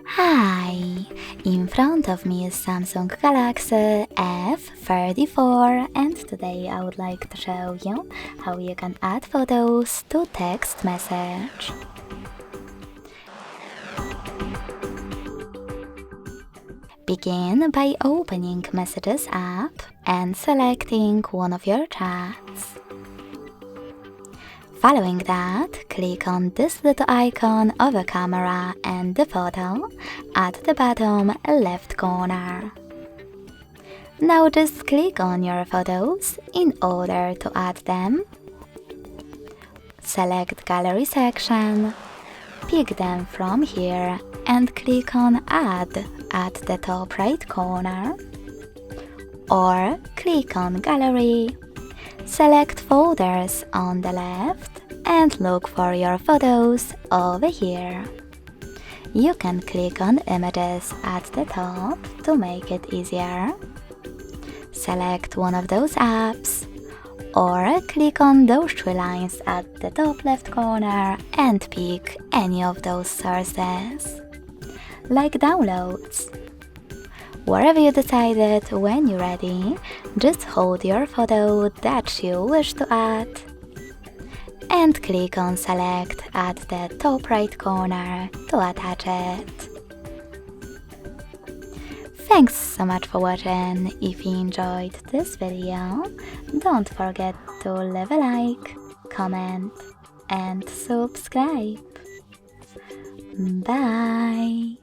Hi! In front of me is Samsung Galaxy F34 and today I would like to show you how you can add photos to text message. Begin by opening Messages app and selecting one of your chats. Following that, click on this little icon of a camera and the photo at the bottom left corner. Now just click on your photos in order to add them. Select Gallery section, pick them from here and click on Add at the top right corner. Or click on Gallery, select Folders on the left and look for your photos over here. You can click on Images at the top to make it easier. Select one of those apps or click on those three lines at the top left corner and pick any of those sources, like Downloads. Wherever you decided, when you're ready, just hold your photo that you wish to add and click on Select at the top right corner to attach it. Thanks so much for watching. If you enjoyed this video, don't forget to leave a like, comment and subscribe. Bye!